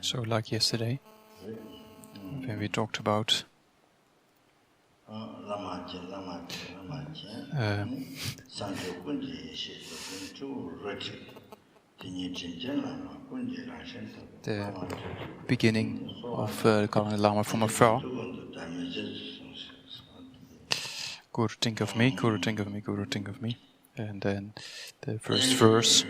So like yesterday, when we talked about the beginning of calling the Lama from afar. Guru, think of me, Guru, think of me, Guru, think of me. And then the first verse.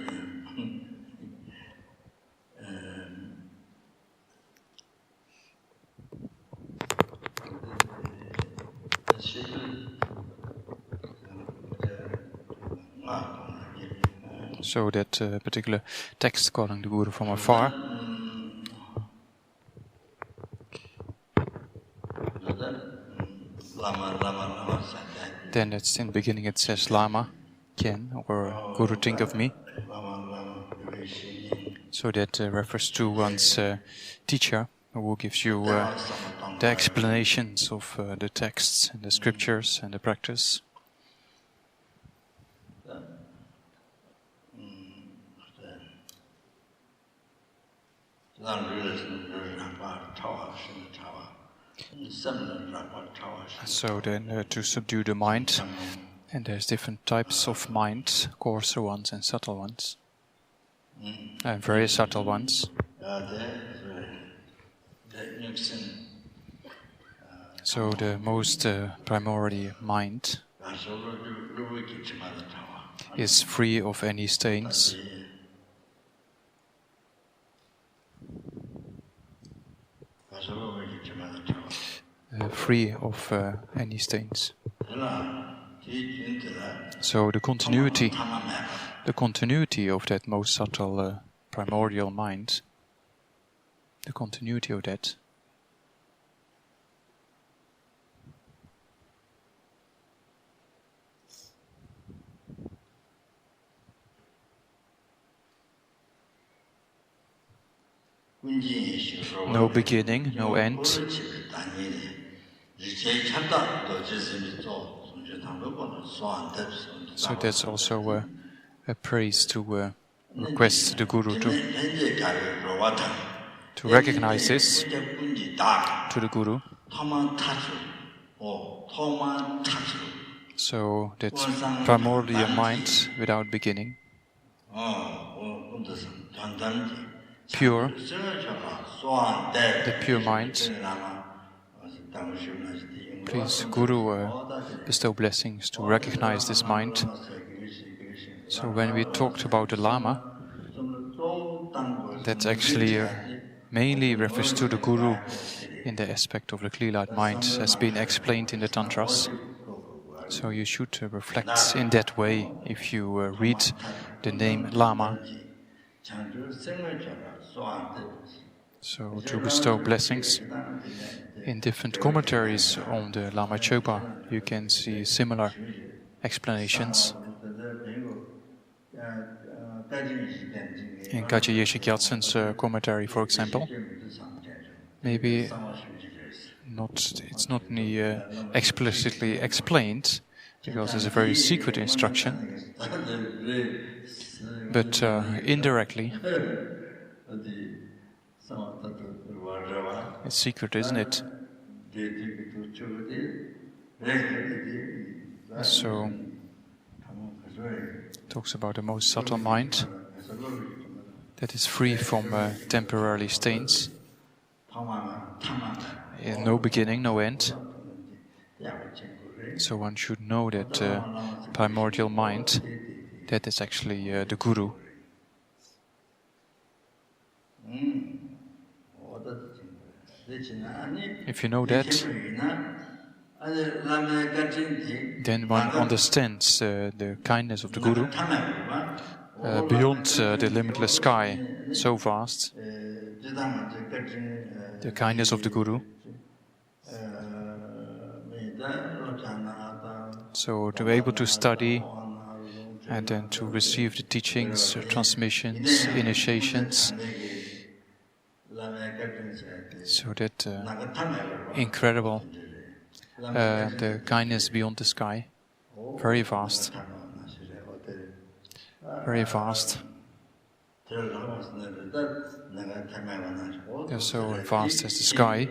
So that particular text calling the Guru from afar. Then it's in the beginning it says Lama, Kien, or Guru, think of me. So that refers to one's teacher, who gives you the explanations of the texts and the scriptures and the practice. So then to subdue the mind, and there's different types of mind, coarser ones and subtle ones, and very subtle ones. So the most primordial mind is free of any stains. Free of any stains. So the continuity of that most subtle primordial mind, the continuity of that, no beginning, no end. So that's also a praise to request the Guru to recognize this to the Guru. So that's primordial mind without beginning. Pure, the pure mind. Please, Guru, bestow blessings to recognize this mind. So when we talked about the Lama, that actually mainly refers to the Guru in the aspect of the clear light mind, has been explained in the Tantras. So you should reflect in that way if you read the name Lama. So to bestow blessings. In different commentaries on the Lama Zopa, you can see similar explanations. In Geshe Tenzin Namdak's commentary, for example, maybe it's not explicitly explained, because it's a very secret instruction, but indirectly, it's secret, isn't it? So, it talks about the most subtle mind that is free from temporary stains, no beginning, no end. So one should know that primordial mind, that is actually the Guru. If you know that, then one understands the kindness of the Guru beyond the limitless sky, so vast. The kindness of the Guru. So to be able to study and then to receive the teachings, transmissions, initiations. So that incredible, the kindness beyond the sky, very vast, very vast. They're so vast as the sky.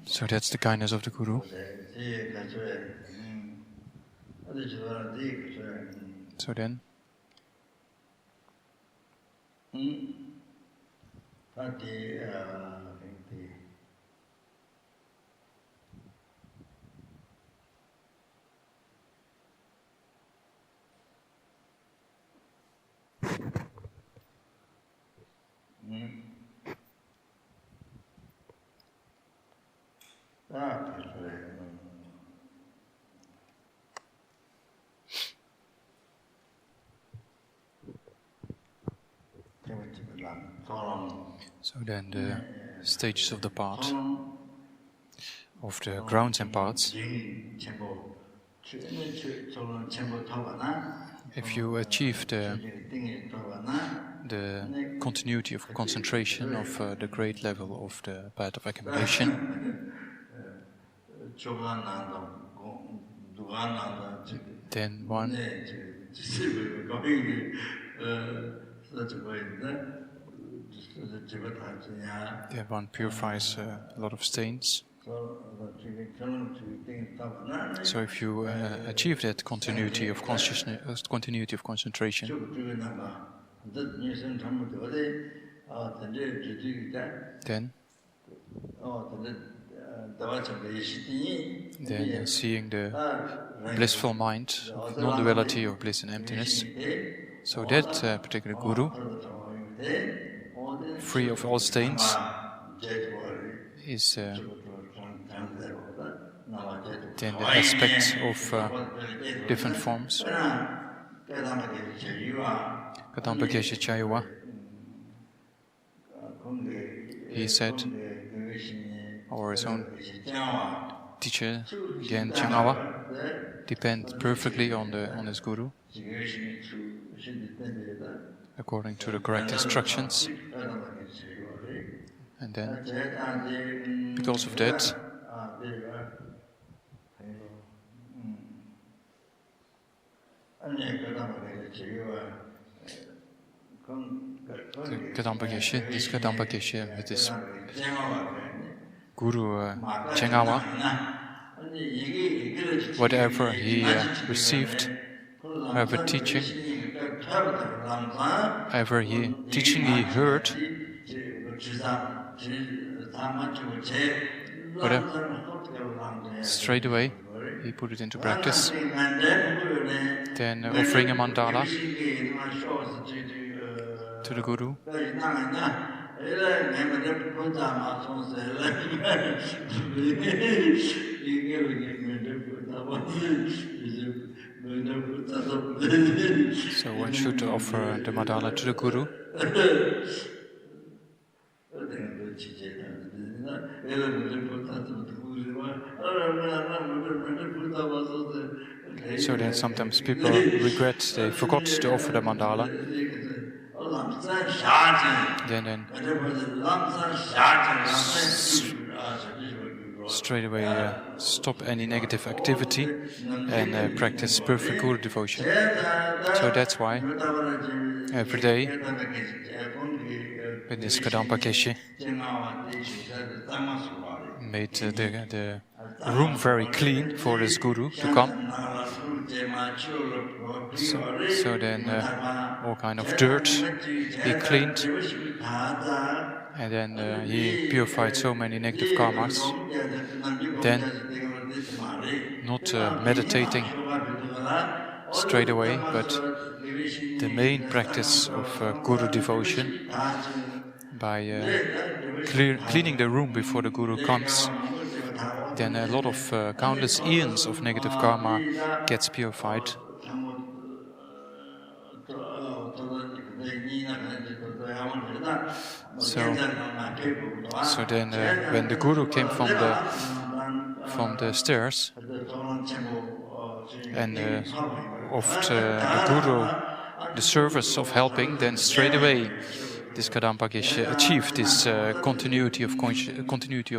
So that's the kindness of the Guru. So then, the stages of the path, of the grounds and paths. If you achieve the continuity of concentration of the great level of the path of accumulation, then one purifies a lot of stains. So if you achieve that continuity of consciousness, continuity of concentration, then seeing the blissful mind of non-duality of bliss and emptiness, so that particular Guru, free of all stains, is then the aspects of different forms. Kadamba Geshe Chayawa, he said, or his own teacher, again Changawa, depend perfectly on his Guru, according to the correct instructions. And then, because of that, the Kadamba Geshe, this Kadamba Geshe with his Guru Changawa, whatever he received, whatever teaching he heard, whatever, straight away he put it into practice. Then offering a mandala to the Guru. So one should offer the mandala to the Guru. So then sometimes people regret they forgot to offer the mandala. Then straight away stop any negative activity and practice perfect Guru devotion. So that's why every day with this Kadamba Geshe made the room very clean for this Guru to come. So then all kind of dirt he cleaned, and then he purified so many negative karmas. Then not meditating straight away, but the main practice of Guru devotion by cleaning the room before the Guru comes. Then a lot of countless eons of negative karma gets purified. So then when the Guru came from the stairs and offered the Guru the service of helping, then straight away this Kadampa Geshe achieved this continuity of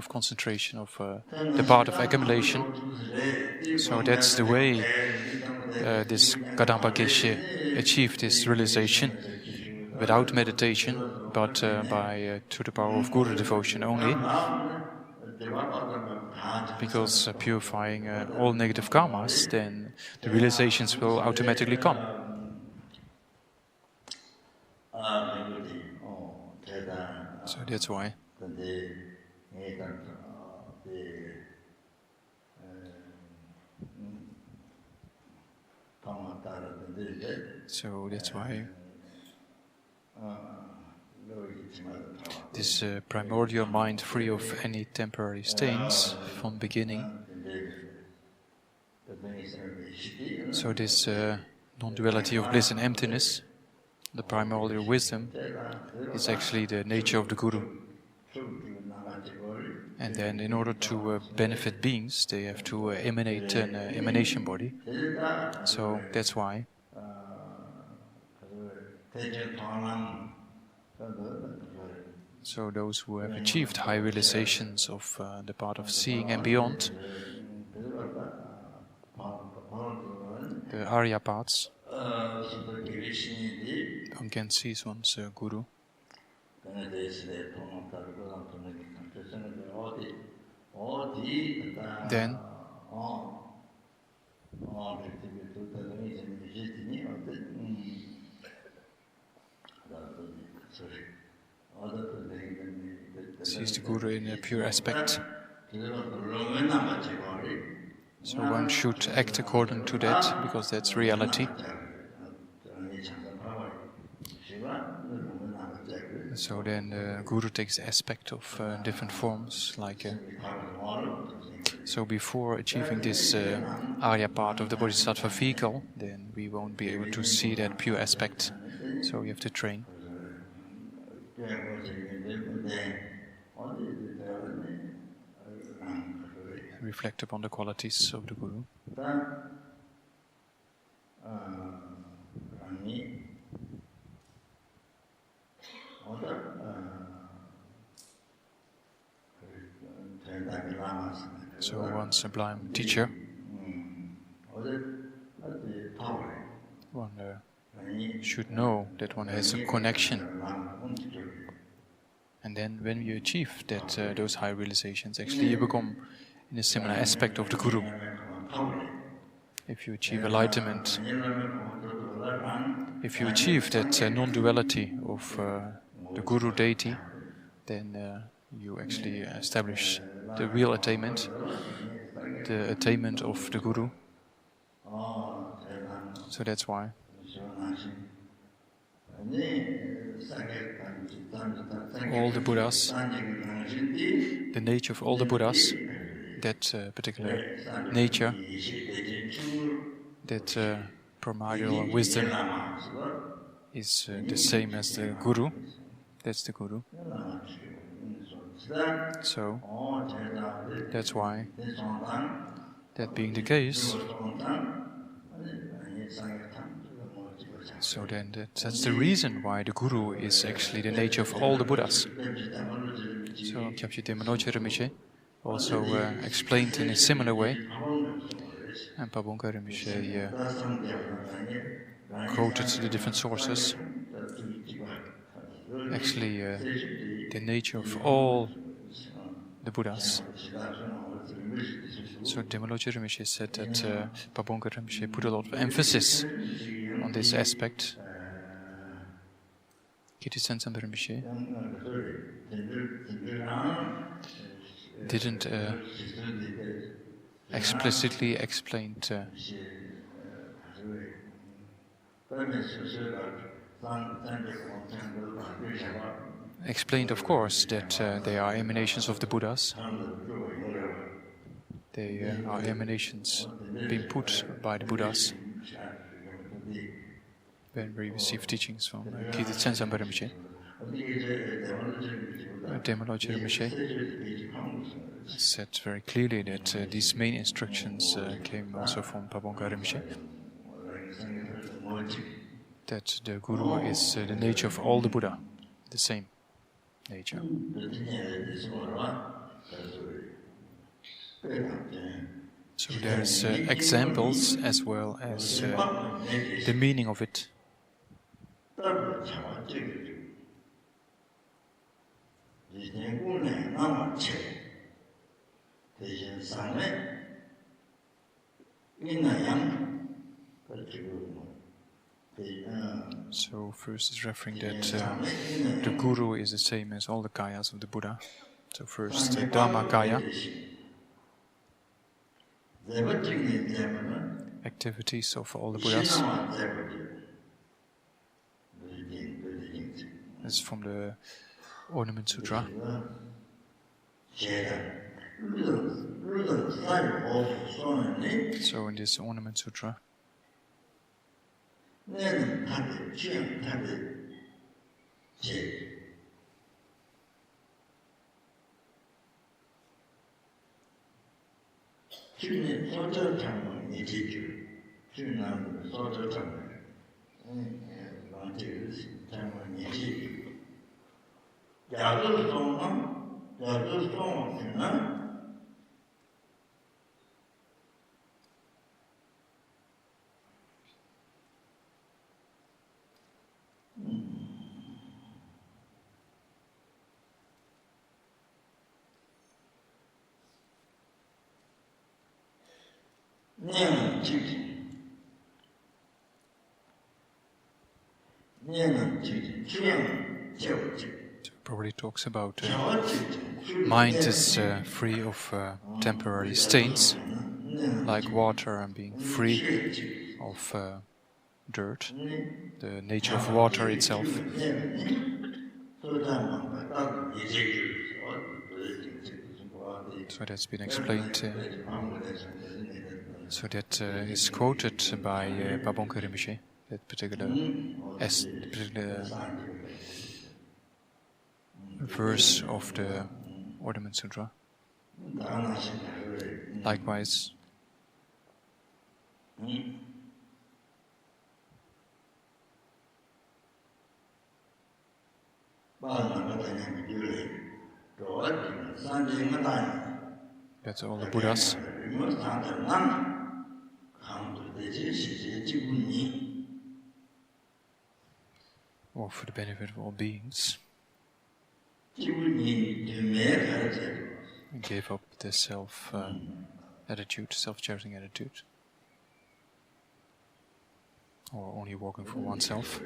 concentration of the path of accumulation. So that's the way this Kadampa Geshe achieved this realization without meditation, but through the power of Guru devotion only. Because purifying all negative karmas, then the realizations will automatically come. So that's why. So that's why this primordial mind, free of any temporary stains from beginning. So this non-duality of bliss and emptiness, the primordial wisdom, is actually the nature of the Guru. And then in order to benefit beings, they have to emanate an emanation body. So that's why. So those who have achieved high realizations of the path of seeing and beyond, the Arya paths, one can see one's Guru. Then sees the Guru in a pure aspect. So one should act according to that, because that's reality. So then the Guru takes the aspect of different forms, like so before achieving this Arya part of the Bodhisattva vehicle, then we won't be able to see that pure aspect. So you have to train. Reflect upon the qualities of the Guru. So one sublime teacher, one should know that one has a connection. And then when you achieve that those high realizations, actually you become in a similar aspect of the Guru. If you achieve enlightenment, if you achieve that non-duality of the Guru deity, then you actually establish the real attainment, the attainment of the Guru. So that's why. All the Buddhas, the nature of all the Buddhas, that particular nature, that primordial wisdom is the same as the Guru. That's the Guru. So that's why, that being the case, so then that's the reason why the Guru is actually the nature of all the Buddhas. So Kyabje Temanoche Rinpoche also explained in a similar way, and Pabonka Rinpoche quoted the different sources. Actually, the nature of all the Buddhas. So Temanoche Rinpoche said that Pabonka Rinpoche put a lot of emphasis on this aspect. Geshe Tenzin Rinpoche didn't explicitly explain explained, of course, that they are emanations of the Buddhas. They are emanations being put by the Buddhas when we receive teachings from Geshe Tenzin Rinpoche. Temanoche Rinpoche said very clearly that these main instructions came also from Pabonka Rinpoche, that the Guru is the nature of all the Buddha. the same nature. So there's examples as well as the meaning of it. So first is referring that the Guru is the same as all the Kayas of the Buddha. So first Dhamma Kaya, activities of all the Buddhas. That's from the Ornament Sutra. So in this Ornament Sutra, probably talks about mind is free of temporary stains, like water, and being free of dirt, the nature of water itself. So that's been explained. So that is quoted by Babonke Rinpoche, that particular verse of the Ornament Sutra. Likewise, that's all the Buddhas. Or for the benefit of all beings, gave up the attitude, self-charity attitude, or only working for oneself.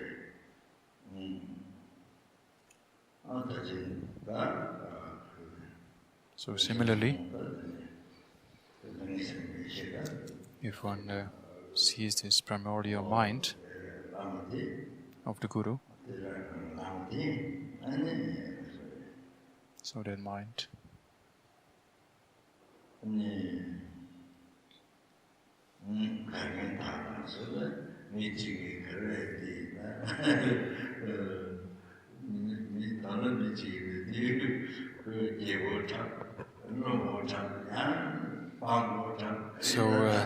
So similarly, if one sees this primordial mind of the Guru, so that mind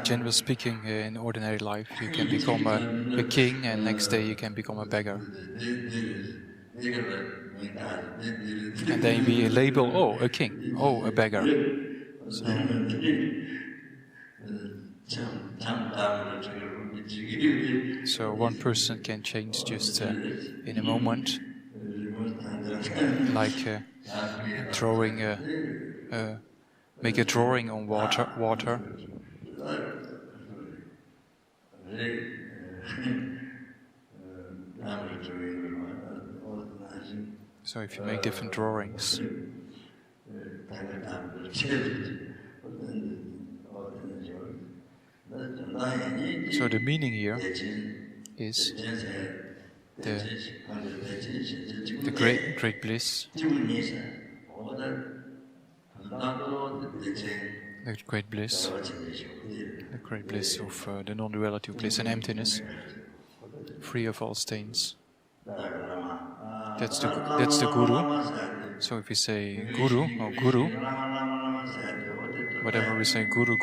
generally speaking, in ordinary life, you can become a king, and next day you can become a beggar. And then we label, oh, a king, oh, a beggar. So one person can change just in a moment, like drawing make a drawing on water. So if you make different drawings, so the meaning here is the great bliss, the great bliss of the non-duality of bliss and emptiness, free of all stains. That's the Guru. So if we say Guru or Guru, whatever we say Guru,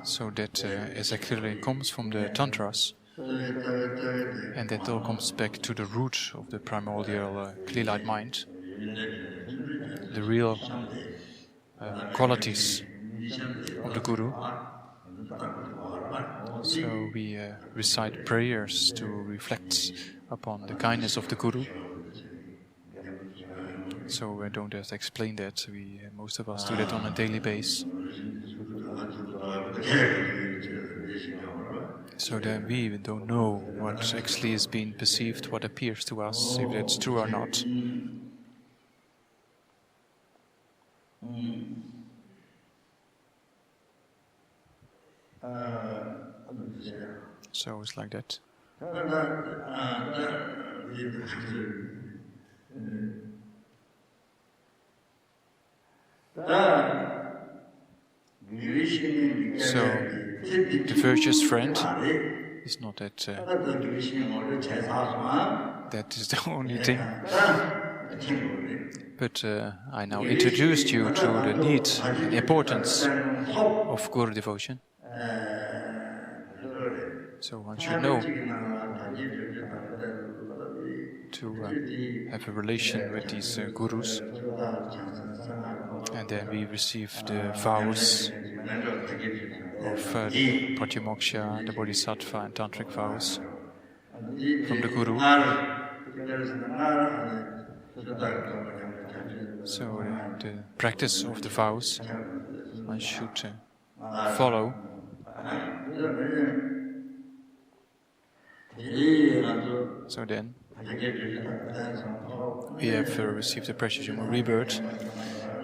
so that as actually comes from the Tantras, And that all comes back to the root of the primordial clear light mind, the real qualities of the Guru. So we recite prayers to reflect upon the kindness of the Guru. So I don't have to explain that. Most of us do that on a daily basis. So that we even don't know what actually is being perceived, what appears to us, if that's true or not. So it's like that. So the virtuous friend is not that that is the only thing. But I now introduced you to the need and importance of Guru devotion. So one should know to have a relation with these gurus. And then we receive the vows of Pratimoksha, the Bodhisattva and Tantric vows from the Guru. So the practice of the vows one should follow. So then we have received the precious human rebirth,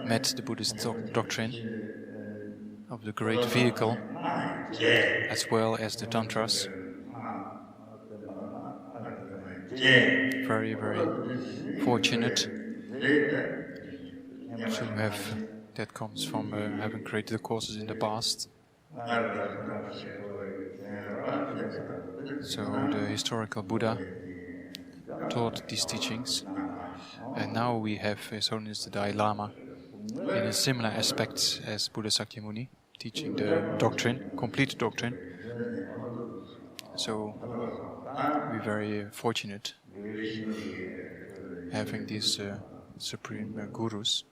met the Buddhist doctrine of the great vehicle, as well as the Tantras. Very, very fortunate to have, that comes from having created the courses in the past. So the historical Buddha taught these teachings, and now we have His Holiness the Dalai Lama in a similar aspect as Buddha Sakyamuni, teaching the doctrine, complete doctrine. So we're very fortunate having these supreme gurus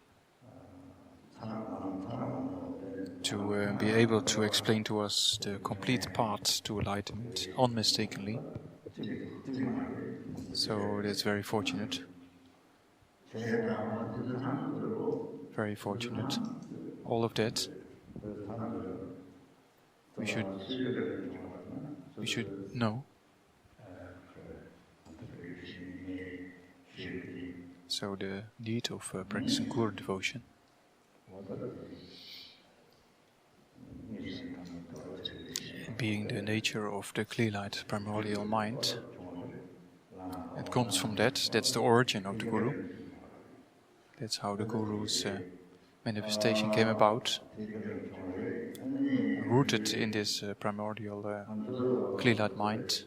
to be able to explain to us the complete path to enlightenment unmistakably. So that's very fortunate. Very fortunate. All of that we should know. So the need of practicing Guru devotion. Being the nature of the clear light primordial mind. It comes from that. That's the origin of the Guru. That's how the Guru's manifestation came about. Rooted in this primordial clear light mind.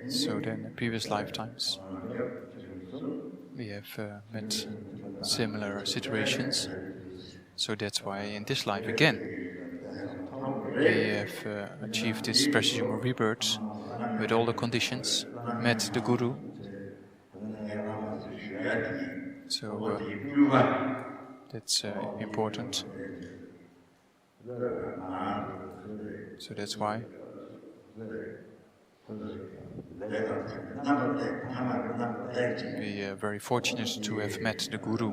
So then, in previous lifetimes, we have met similar situations. So that's why in this life again, we have achieved this precious human rebirth with all the conditions, met the Guru. So that's important. So that's why we are very fortunate to have met the Guru,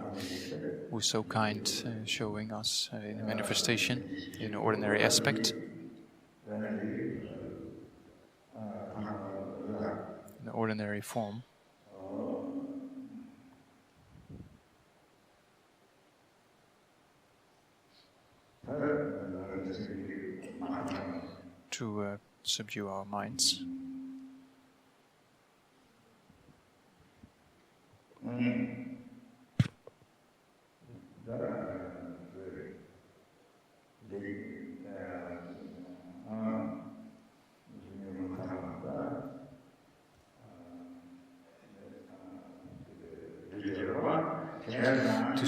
who is so kind, showing us in a manifestation, in an ordinary aspect, in an ordinary form. To subdue our minds.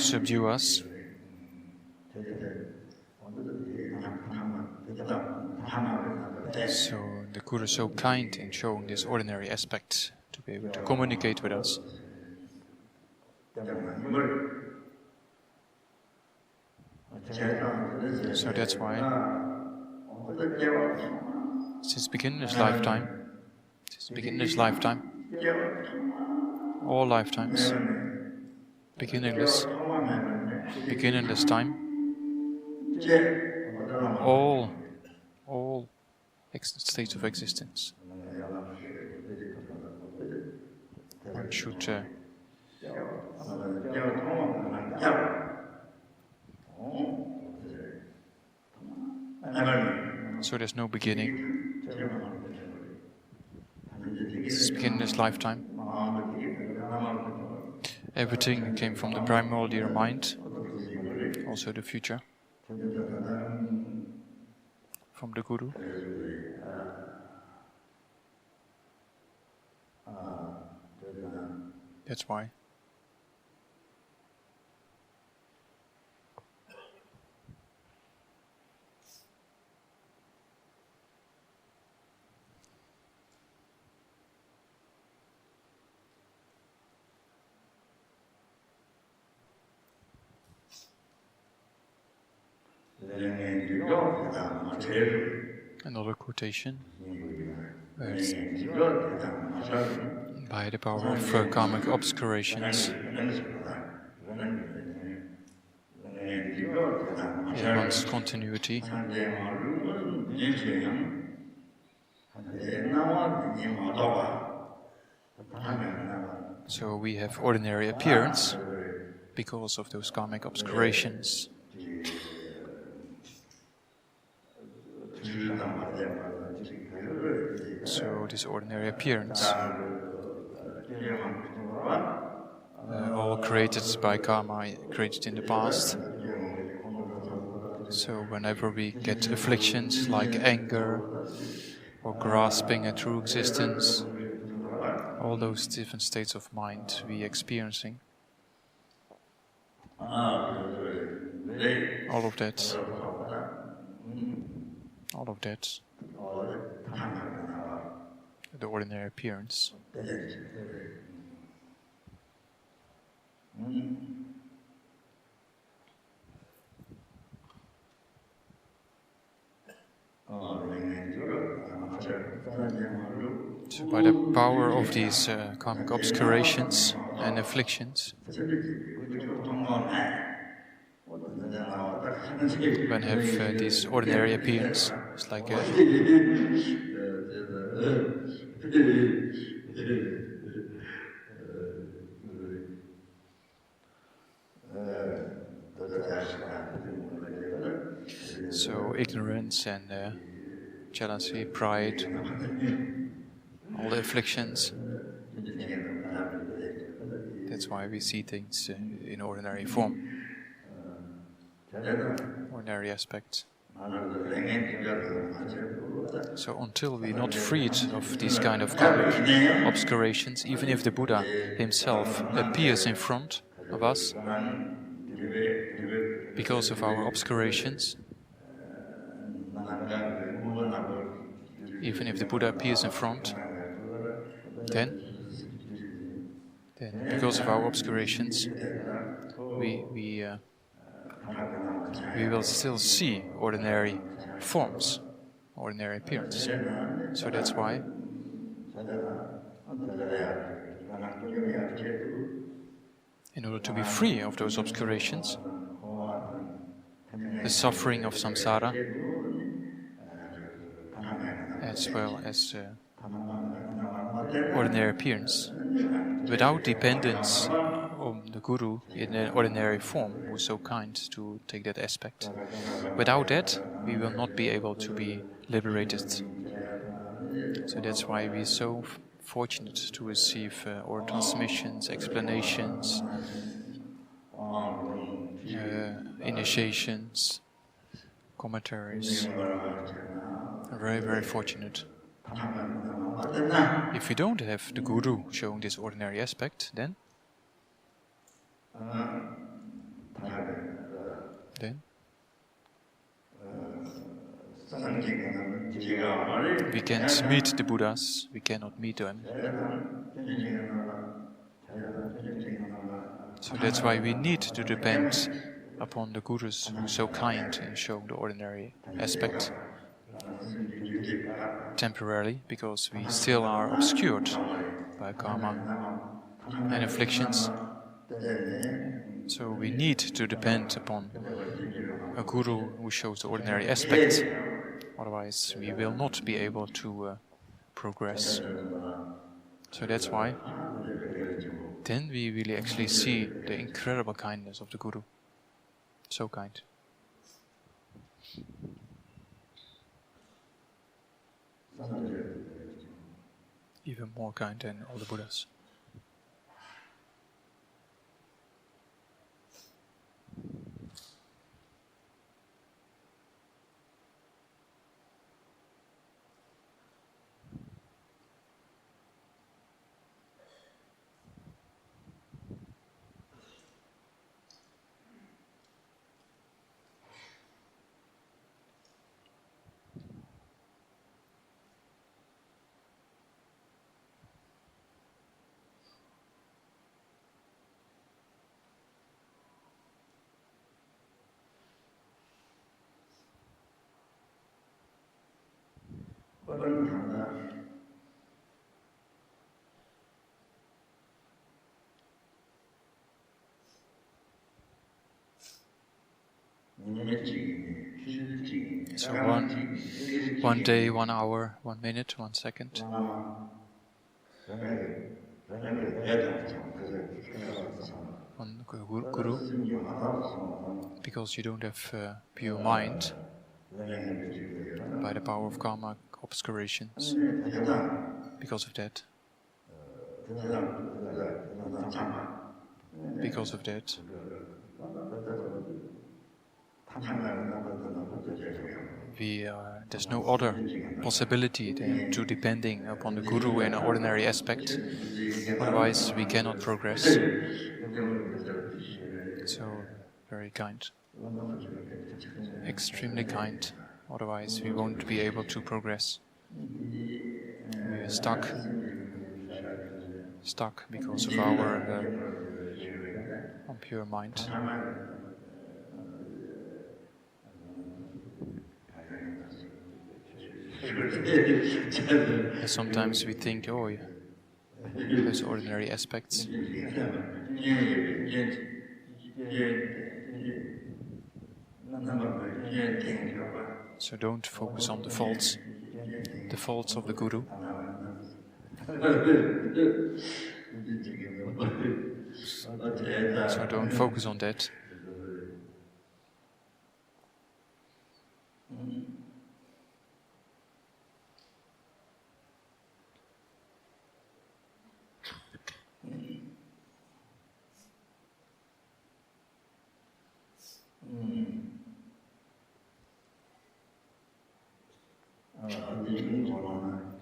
subdue us. So the Guru is so kind in showing this ordinary aspect to be able to communicate with us. So that's why, since beginner's lifetime, all lifetimes, beginningless time, all states of existence. One should so there's no beginning. This is beginner's lifetime. Everything came from the primordial mind, also the future, from the Guru. That's why. Another quotation, by the power of karmic obscurations, in one's continuity, so we have ordinary appearance because of those karmic obscurations. So this ordinary appearance, all created by karma, created in the past. So whenever we get afflictions like anger or grasping a true existence, all those different states of mind we experiencing, all of that, the ordinary appearance. So by the power of these karmic obscurations and afflictions, when have this ordinary appearance, it's like a so ignorance and jealousy, pride, all the afflictions. That's why we see things in ordinary form, ordinary aspects. So until we're not freed of these kind of karmic obscurations, even if the Buddha himself appears in front of us, because of our obscurations, even if the Buddha appears in front, then because of our obscurations, we will still see ordinary forms, ordinary appearance. So that's why in order to be free of those obscurations, the suffering of samsara, as well as ordinary appearance, without dependence on the Guru in an ordinary form, who is so kind to take that aspect. Without that, we will not be able to be liberated. So that's why we are so fortunate to receive our transmissions, explanations, initiations, commentaries. Very, very fortunate. If you don't have the Guru showing this ordinary aspect, then then we can't meet the Buddhas, we cannot meet them. So that's why we need to depend upon the Gurus who are so kind in showing the ordinary aspect temporarily, because we still are obscured by karma and afflictions. So we need to depend upon a Guru who shows the ordinary aspect, otherwise we will not be able to progress. So that's why then we really actually see the incredible kindness of the Guru. So kind. Even more kind than all the Buddhas. So one day, 1 hour, 1 minute, 1 second. One Guru, because you don't have pure mind by the power of karma obscurations. Because of that. Because of that. There's no other possibility than to depending upon the Guru in an ordinary aspect. Otherwise, we cannot progress. So, very kind. Extremely kind. Otherwise, we won't be able to progress. We are stuck because of our impure mind. Sometimes we think, oh, yeah, those ordinary aspects. So don't focus on the faults of the Guru. So don't focus on that.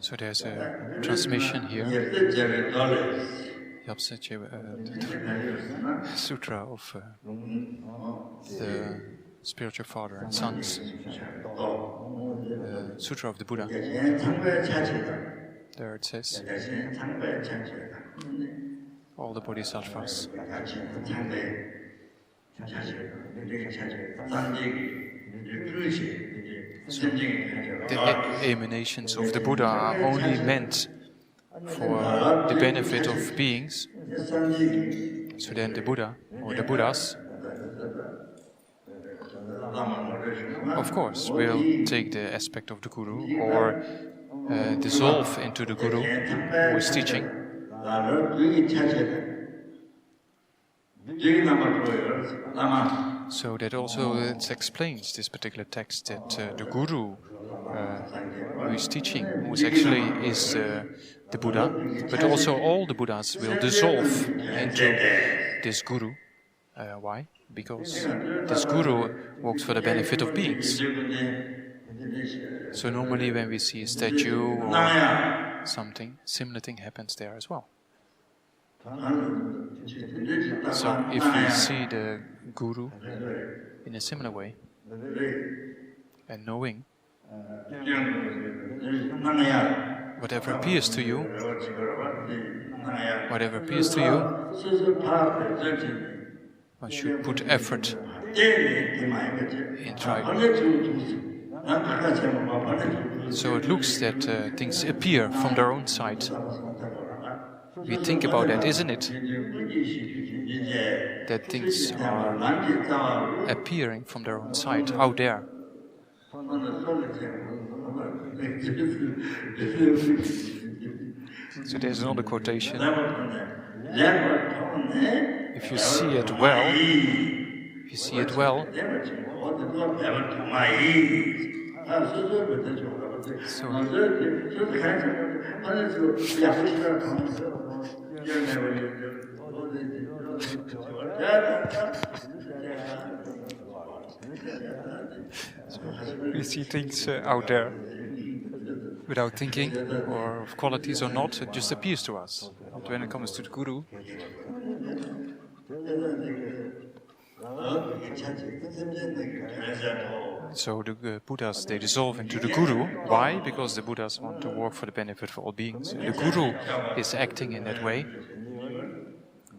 So there's a transmission here. The Sutra of the spiritual father and sons. Sutra of the Buddha. There it says, all the bodhisattvas. So the emanations of the Buddha are only meant for the benefit of beings. So then the Buddha, or the Buddhas, of course, will take the aspect of the Guru, or dissolve into the Guru who is teaching. So that also it explains this particular text that the Guru who is teaching, who is actually the Buddha, but also all the Buddhas will dissolve into this Guru. Why? Because this Guru works for the benefit of beings. So normally when we see a statue or something, similar thing happens there as well. So if we see the Guru in a similar way, and knowing whatever appears to you, one should put effort in trying. So it looks that things appear from their own side. We think about that, isn't it? That things are appearing from their own side, out there. So there's another quotation. If you see it well, we see things out there without thinking, or of qualities or not, it just appears to us. But when it comes to the Guru, so the Buddhas, they dissolve into the Guru. Why? Because the Buddhas want to work for the benefit of all beings. The Guru is acting in that way.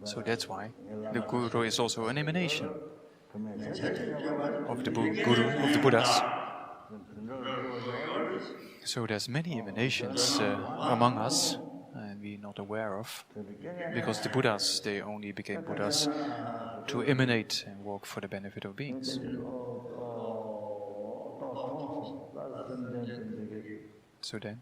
So that's why the Guru is also an emanation of the Guru, of the Buddhas. So there's many emanations among us, and we're not aware of, because the Buddhas, they only became Buddhas to emanate and work for the benefit of beings. So then,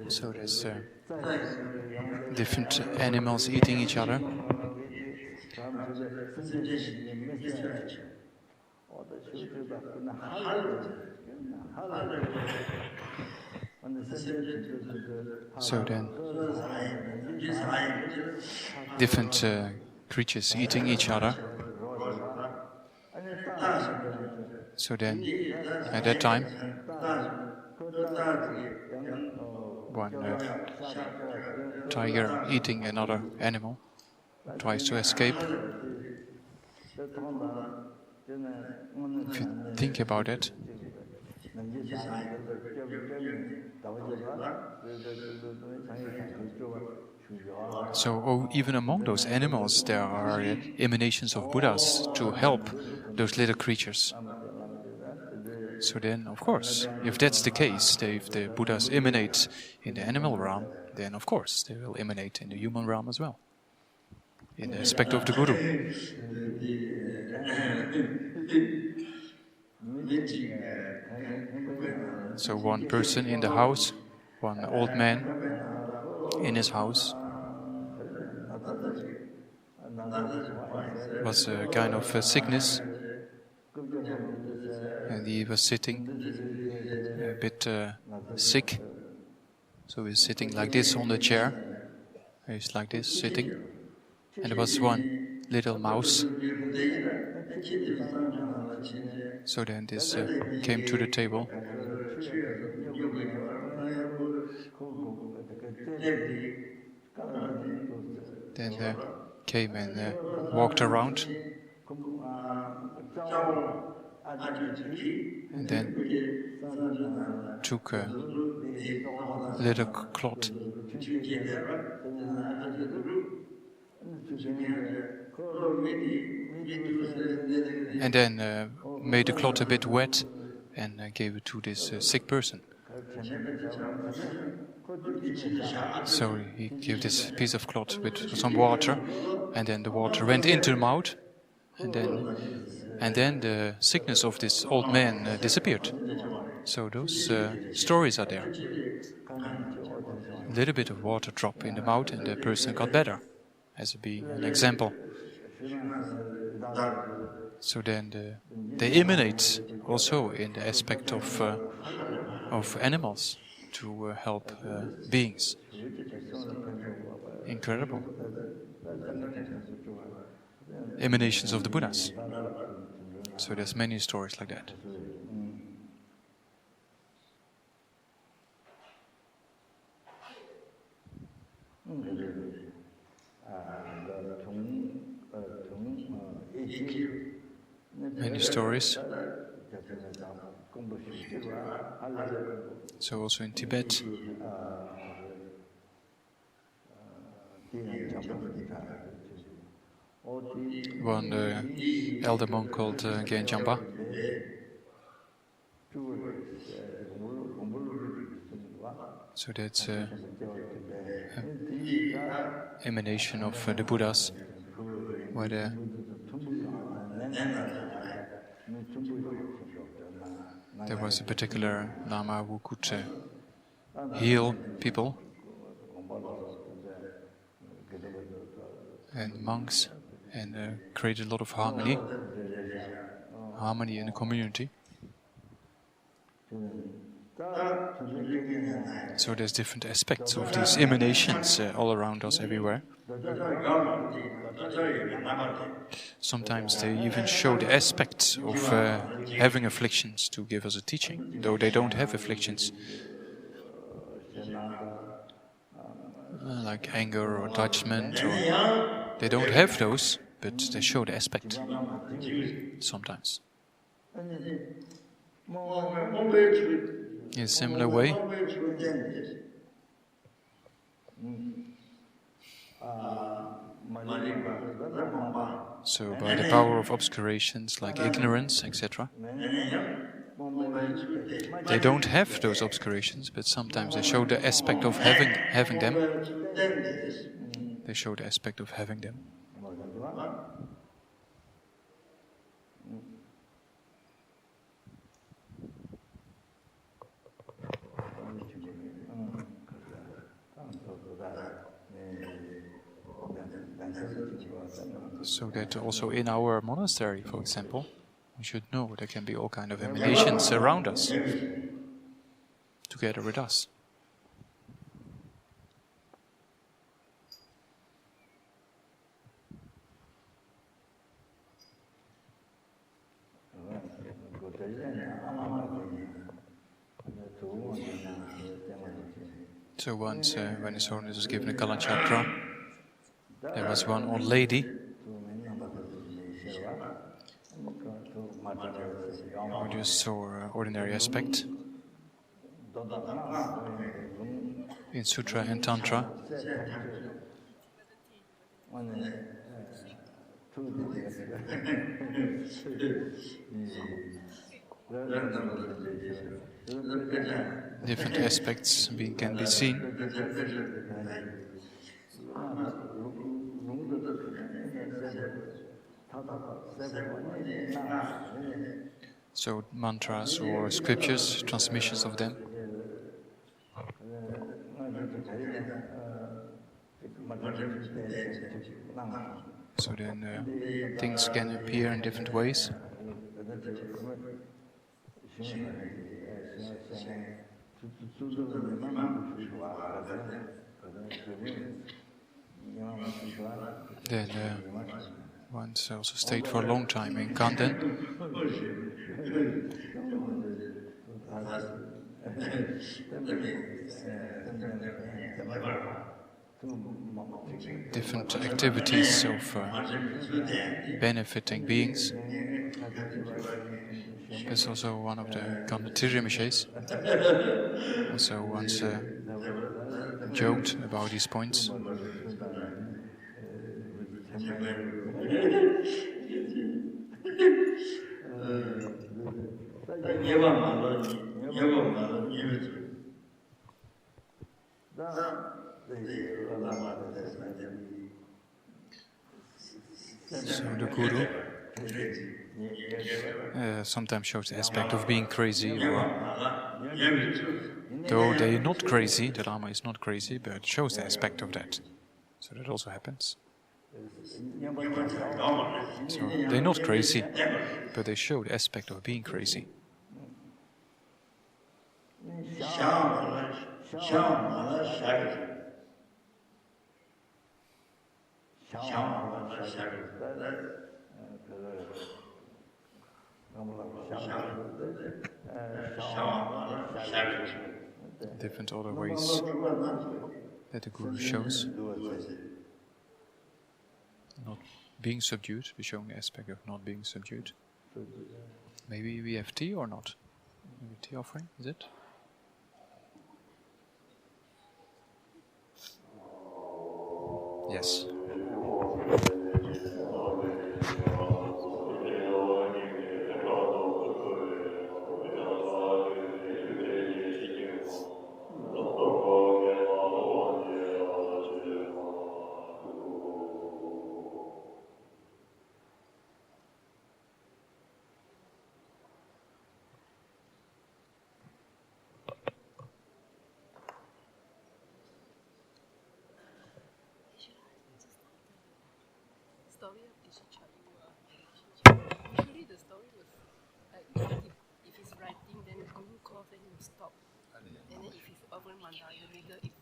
so there's different animals eating each other. So then, different creatures eating each other. So then, at that time, one tiger eating another animal tries to escape. If you think about it, so even among those animals there are emanations of Buddhas to help those little creatures. So then, of course, if that's the case, if the Buddhas emanate in the animal realm, then of course they will emanate in the human realm as well, in the aspect of the Guru. So one person in the house, one old man in his house, was a kind of a sickness, and he was sitting a bit sick. So he's sitting like this on the chair. He's like this, sitting. And there was one little mouse. So then this came to the table. Then came and walked around. And then took a little cloth and then made the cloth a bit wet and gave it to this sick person. So he gave this piece of cloth with some water, and then the water went into the mouth, and then the sickness of this old man disappeared. So those stories are there. A little bit of water drop in the mouth and the person got better, as an example. So then they emanate also in the aspect of animals. to help beings. Incredible. Emanations of the Buddhas. So there's many stories like that. Many stories. So also in Tibet, one elder monk called Genjamba. So that's emanation of the Buddhas, where there was a particular Lama who could heal people and monks and created a lot of harmony in the community. So there's different aspects of these emanations all around us everywhere. Sometimes they even show the aspects of having afflictions to give us a teaching, though they don't have afflictions. Like anger or attachment, or they don't have those, but they show the aspect sometimes. In a similar way, so by the power of obscurations like ignorance, etc., they don't have those obscurations, but sometimes they show the aspect of having them. They show the aspect of having them. So that also in our monastery, for example, we should know there can be all kind of emanations around us, together with us. So once, when His Holiness was given a Kalachakra, there was one old lady who just saw ordinary aspect. In Sutra and Tantra, different aspects can be seen. So mantras or scriptures, transmissions of them. So then things can appear in different ways. Then once also stayed for a long time in Kanten. Different activities of benefiting beings. That's also one of the Gandhi Rinpoches. Also once joked about these points. So the Guru sometimes shows the aspect of being crazy, or though they're not crazy, the Lama is not crazy, but shows the aspect of that. So that also happens. So they're not crazy, but they show the aspect of being crazy. Different other ways that the Guru shows. Not being subdued, we're showing the aspect of not being subdued. Maybe we have tea or not? Maybe tea offering, is it? Yes. Usually the story was like if he's writing, then Guru calls, then you stop. And then if he's over mandala, later if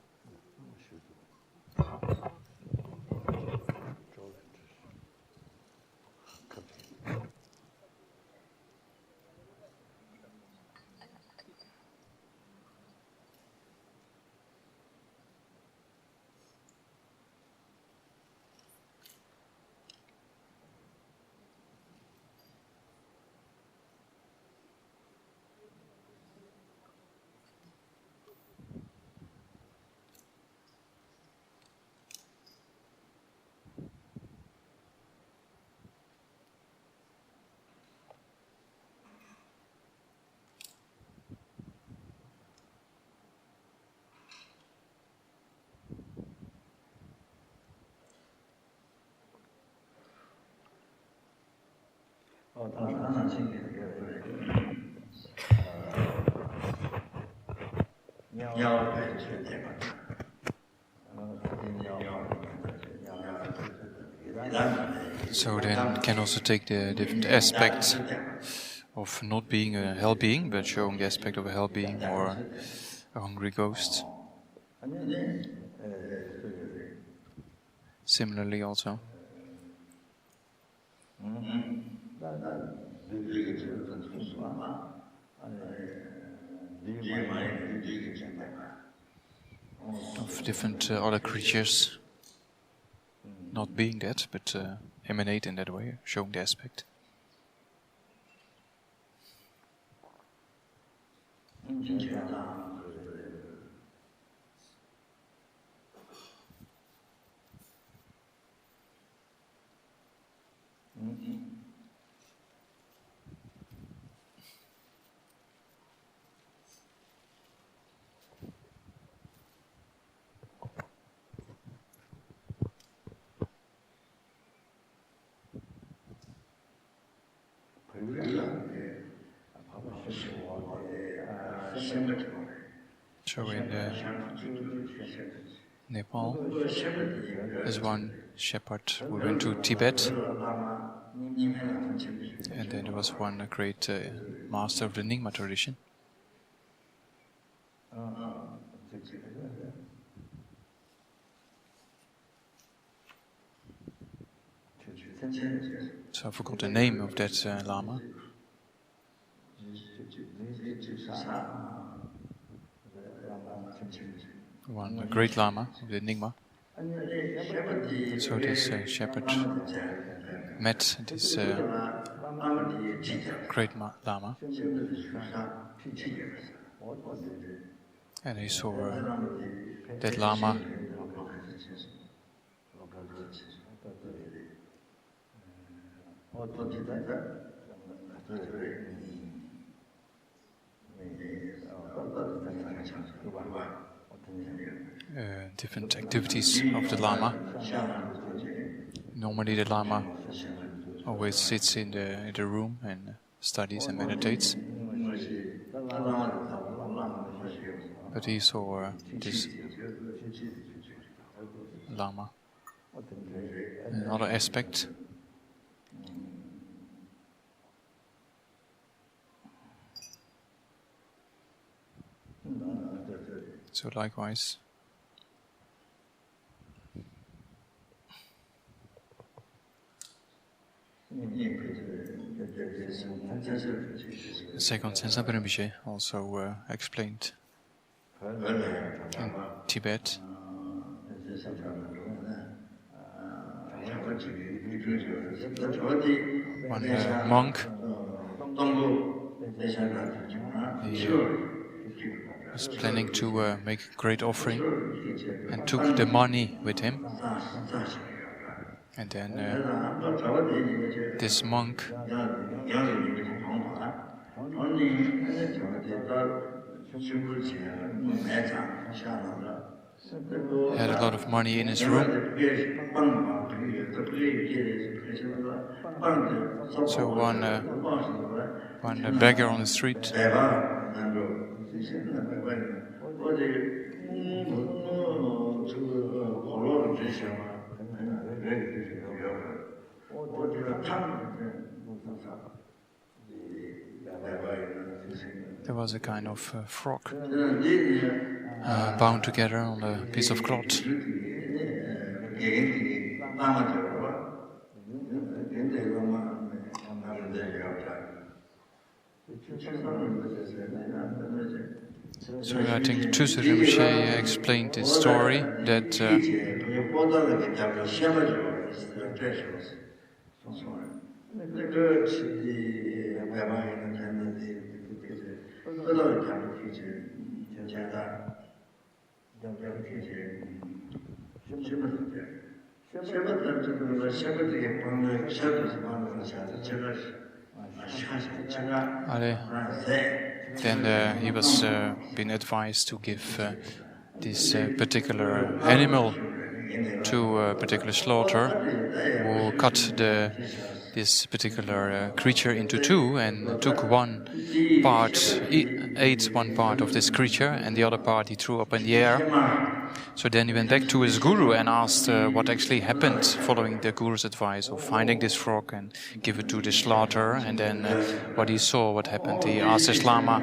So then can also take the different aspects of not being a hell being, but showing the aspect of a hell being or a hungry ghost. Similarly also. Of different other creatures not being that, but emanate in that way, showing the aspect. So in Nepal, there's one shepherd who went to Tibet, and then there was one great master of the Nyingma tradition. So I forgot the name of that Lama. One great Lama of the Nyingma. So this shepherd met this great Lama, and he saw that Lama different activities of the Lama. Normally the Lama always sits in the room and studies and meditates. But he saw this Lama, another aspect. So likewise, Sekon Tenzin Namdak Rinpoche also explained in Tibet. One monk, he was planning to make a great offering and took the money with him. And then this monk had a lot of money in his room. So one beggar on the street there was a kind of frog bound together on a piece of cloth. So I think Geshe Rinpoche explained this story that then he was being advised to give this particular animal to a particular slaughter, who cut this particular creature into two and took one part, ate one part of this creature, and the other part he threw up in the air. So then he went back to his guru and asked what actually happened following the guru's advice of finding this frog and give it to the slaughter, and then what he saw, what happened. He asked his Lama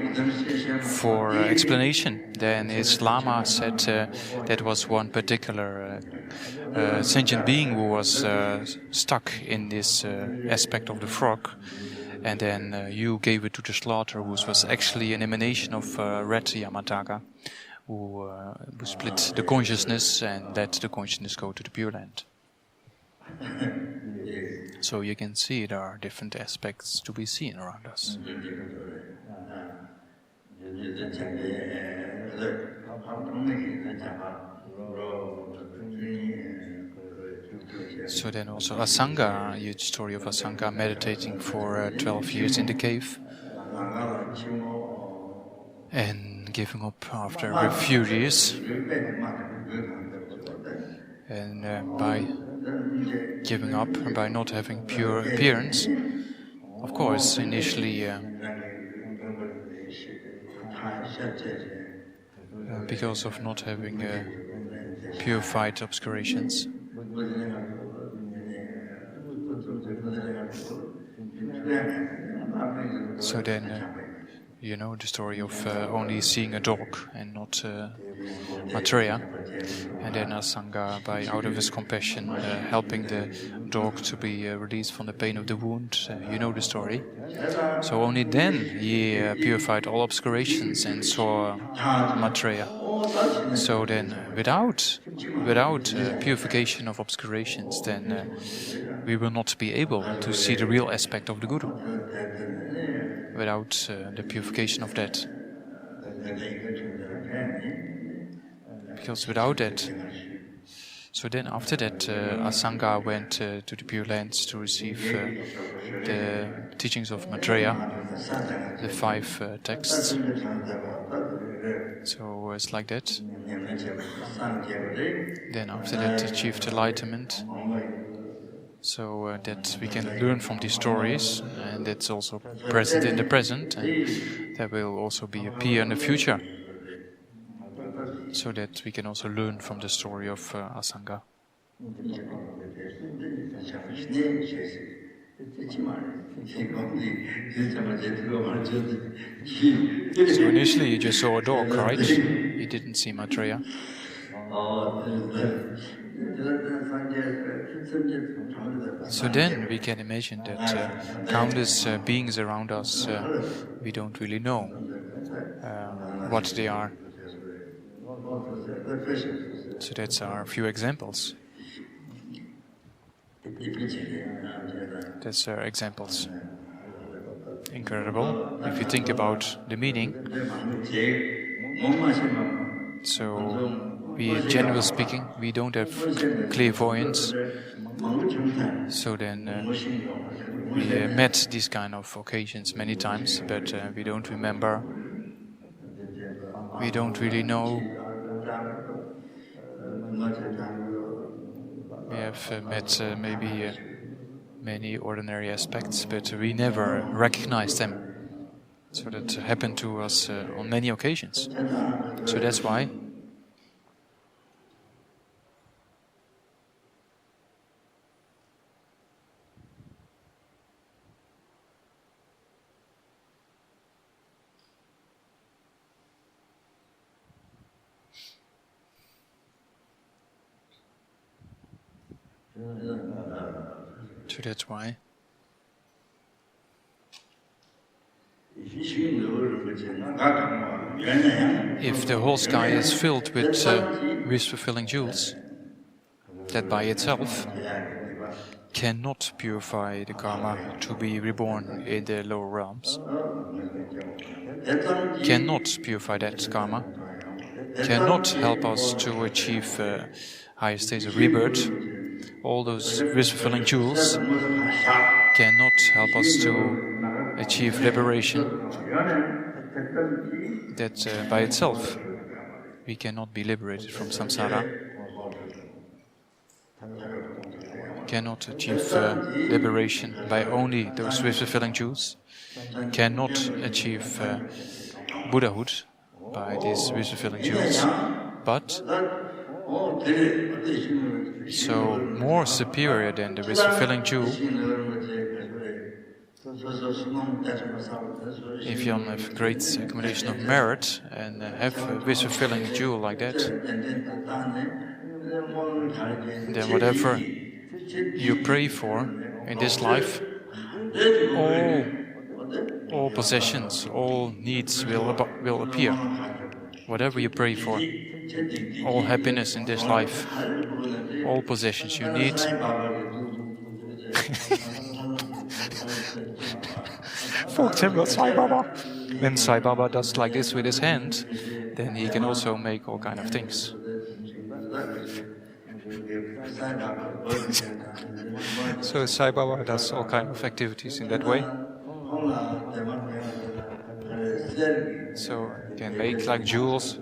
for explanation. Then his Lama said that was one particular sentient being who was stuck in this aspect of the frog, and then you gave it to the slaughter, who was actually an emanation of Drati Khangtsen, who split the consciousness and let the consciousness go to the Pure Land. So you can see there are different aspects to be seen around us. So then also Asanga, the story of Asanga meditating for 12 years in the cave and giving up after a few years, and by giving up and by not having pure appearance, of course initially because of not having purified obscurations. So then you know the story of only seeing a dog and not Maitreya, and then Asanga, by out of his compassion, helping the dog to be released from the pain of the wound. You know the story. So only then he purified all obscurations and saw Maitreya. So then, without purification of obscurations, then we will not be able to see the real aspect of the Guru. Without the purification of that. Because without that, so then after that, Asanga went to the Pure Lands to receive the teachings of Maitreya, the 5 texts. So it's like that. Then after that, achieved enlightenment. So that we can learn from these stories, and that's also present in the present, and that will also appear in the future. So that we can also learn from the story of Asanga. So initially you just saw a dog, right? You didn't see Maitreya. So then we can imagine that countless beings around us, we don't really know what they are. So that's our few examples. That's our examples. Incredible if you think about the meaning. So, generally speaking, we don't have clairvoyance. So then we met these kind of occasions many times, but we don't remember. We don't really know. We have met maybe many ordinary aspects, but we never recognize them. So that happened to us on many occasions. So that's why. So that's why. If the whole sky is filled with wish-fulfilling jewels, that by itself cannot purify the karma to be reborn in the lower realms. Cannot purify that karma. Cannot help us to achieve higher states of rebirth. All those wish-fulfilling jewels cannot help us to achieve liberation. That by itself we cannot be liberated from samsara. Cannot achieve liberation by only those wish-fulfilling jewels. Cannot achieve Buddhahood by these wish-fulfilling jewels. But so more superior than the wish-fulfilling jewel, if you have a great accumulation of merit and have a wish-fulfilling jewel like that, then whatever you pray for in this life, all possessions, all needs will appear. Whatever you pray for, all happiness in this life, all possessions you need. For example, Sai Baba. When Sai Baba does like this with his hand, then he can also make all kind of things. So Sai Baba does all kind of activities in that way. So he can make like jewels,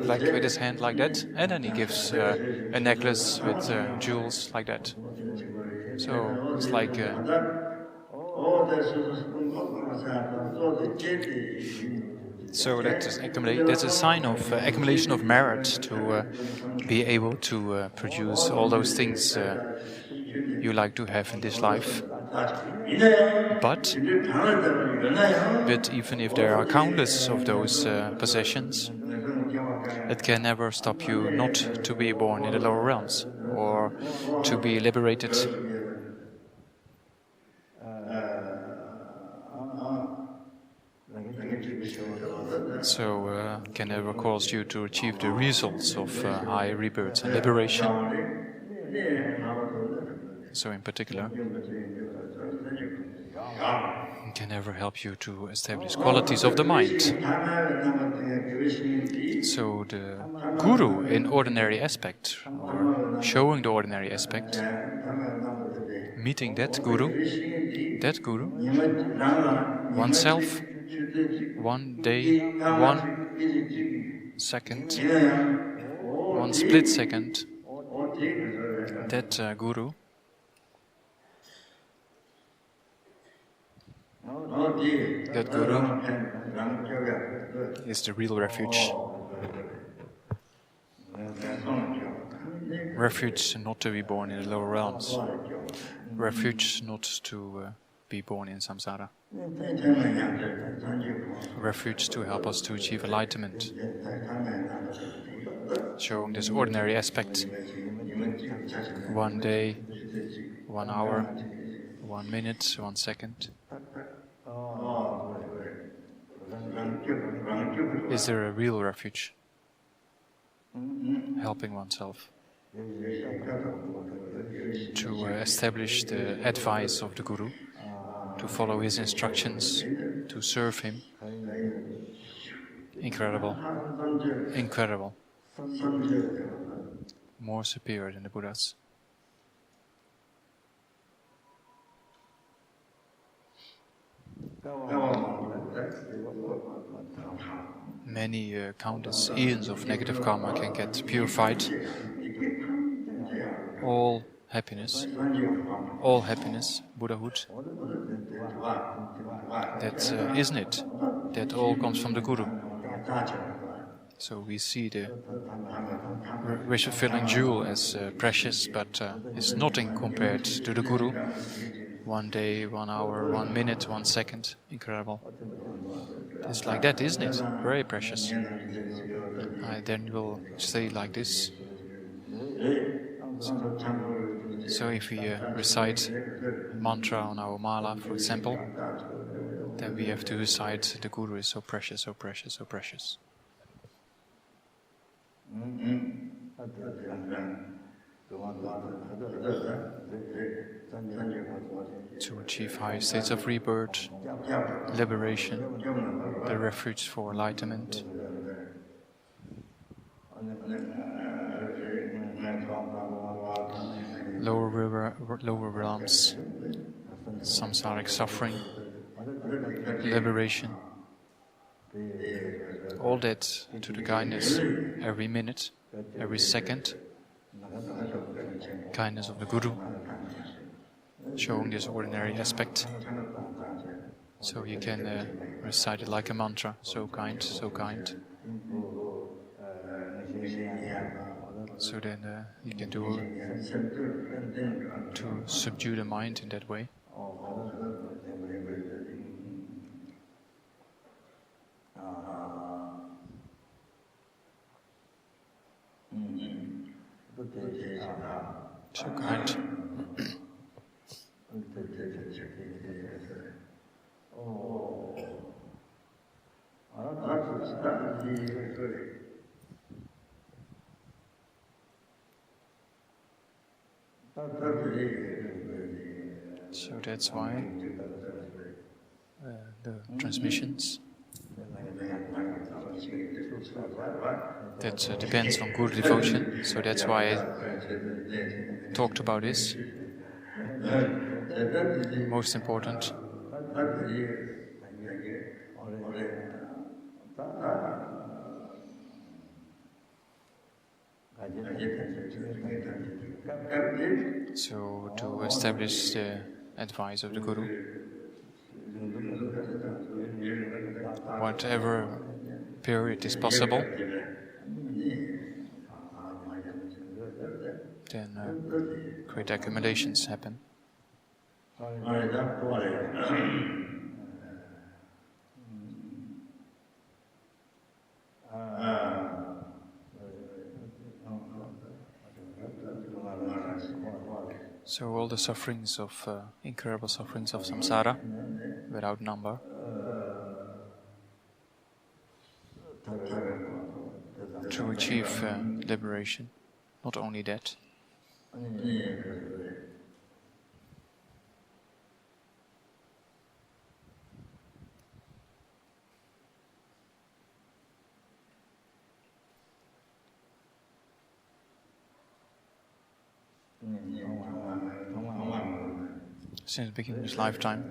like with his hand like that, and then he gives a necklace with jewels like that. So it's like so that's a sign of accumulation of merit to be able to produce all those things you like to have in this life. But even if there are countless of those possessions, it can never stop you not to be born in the lower realms or to be liberated. So can never cause you to achieve the results of high rebirth and liberation. So in particular, it can never help you to establish qualities of the mind. So the guru in ordinary aspect, or showing the ordinary aspect, meeting that guru, oneself, one day, 1 second, 1 split second, that guru is the real refuge. Refuge not to be born in the lower realms. Refuge not to be born in samsara. refuge to help us to achieve enlightenment, showing this ordinary aspect. 1 day, 1 hour, 1 minute, 1 second. Is there a real refuge? Helping oneself to establish the advice of the Guru, to follow his instructions, to serve him. Incredible. Incredible. More superior than the Buddhas. Many countless eons of negative karma can get purified. All happiness, Buddhahood, that isn't it? That all comes from the Guru. So we see the wish-fulfilling jewel as precious, but it's nothing compared to the Guru. 1 day, 1 hour, 1 minute, 1 second. Incredible. It's like that, isn't it? Very precious. Then we'll stay like this. So if we recite mantra on our mala, for example, then we have to recite the Guru is so precious, so precious, so precious. To achieve higher states of rebirth, liberation, the refuge for enlightenment. Lower realms, samsaric suffering, liberation. All that to the kindness every minute, every second. Kindness of the Guru, showing this ordinary aspect. So you can recite it like a mantra, so kind, so kind. So then you can do to subdue the mind in that way. So kind. So that's why the transmissions, that depends on Guru devotion, so that's why I talked about this. Most important. So to establish the advice of the Guru, whatever period is possible, then great accumulations happen. So all the sufferings of, incurable sufferings of samsara, without number, to achieve liberation, not only that. Since the beginning of his lifetime.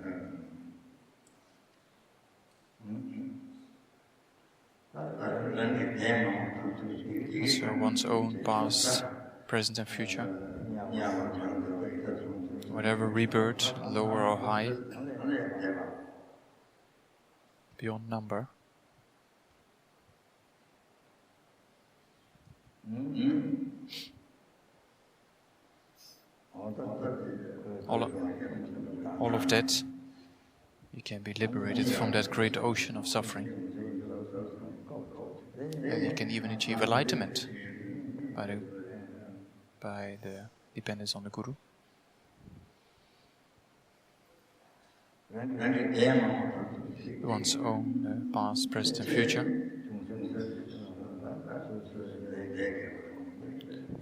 So one's own past, present and future. Whatever rebirth, lower or high, beyond number. All of that you can be liberated from that great ocean of suffering. And you can even achieve enlightenment by the dependence on the Guru. One's own past, present and future.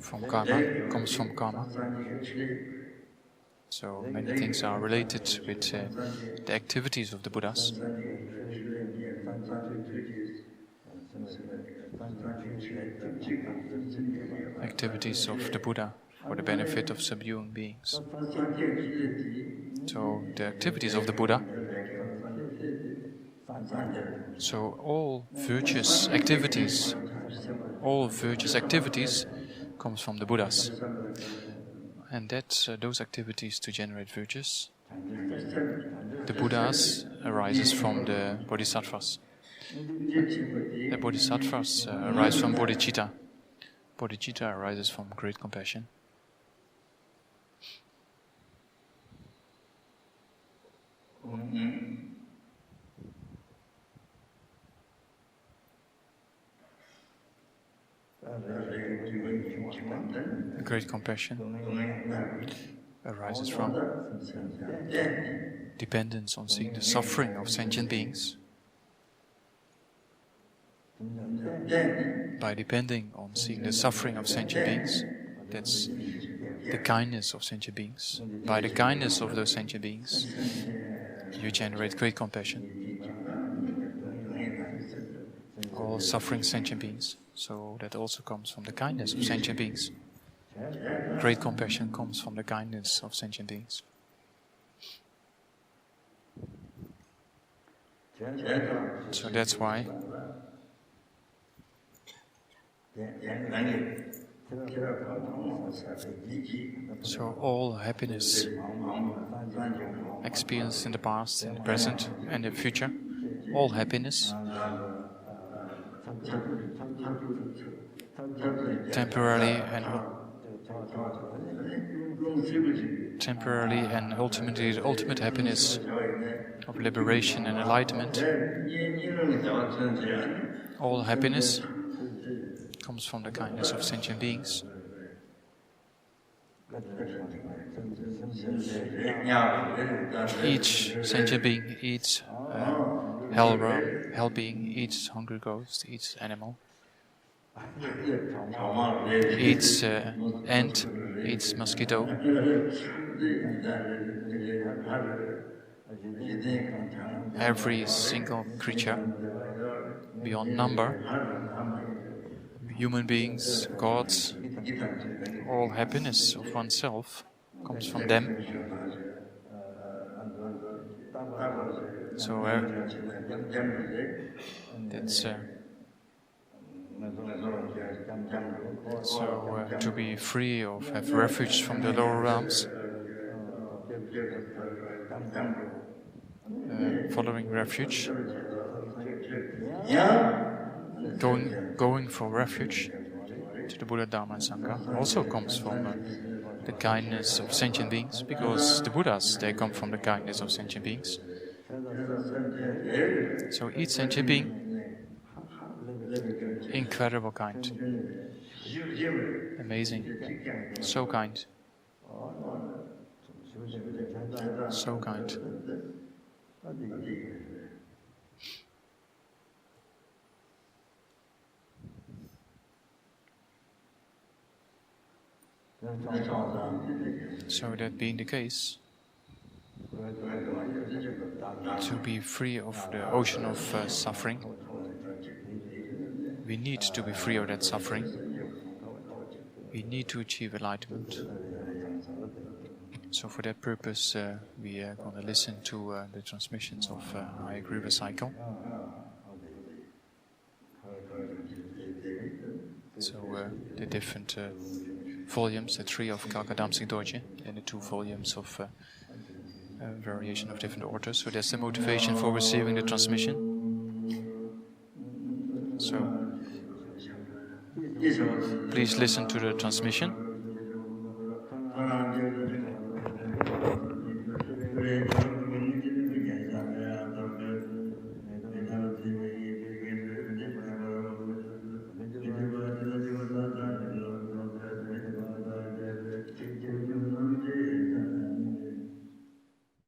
From karma, comes from karma. So many things are related with the activities of the Buddhas. Activities of the Buddha for the benefit of subduing beings. So the activities of the Buddha, so all virtuous activities comes from the Buddhas. And that's those activities to generate virtues. The Buddhas arises from the Bodhisattvas. The Bodhisattvas arise from bodhicitta. Bodhicitta arises from great compassion. Great compassion arises from dependence on seeing the suffering of sentient beings. By depending on seeing the suffering of sentient beings, that's the kindness of sentient beings. By the kindness of those sentient beings, you generate great compassion. All suffering sentient beings. So that also comes from the kindness of sentient beings. Great compassion comes from the kindness of sentient beings. So that's why all happiness experienced in the past, in the present and the future, all happiness temporarily and ultimately the ultimate happiness of liberation and enlightenment. All happiness comes from the kindness of sentient beings. Each sentient being, each hell being, each hungry ghost, each animal, each ant, each mosquito, every single creature beyond number, human beings, gods, all happiness of oneself comes from them. So that's to be free of have refuge from the lower realms, following refuge, going for refuge to the Buddha, Dharma and Sangha also comes from the kindness of sentient beings, because the Buddhas, they come from the kindness of sentient beings. So each sentient being, incredible kind, amazing, so kind, so kind. So that being the case, to be free of the ocean of suffering, we need to be free of that suffering. We need to achieve enlightenment. So for that purpose, we are going to listen to the transmissions of Hayagriva cycle. So the different volumes, the 3 of Kalkadamsik Dorje and the 2 volumes of variation of different authors. So that's the motivation for receiving the transmission. So please listen to the transmission.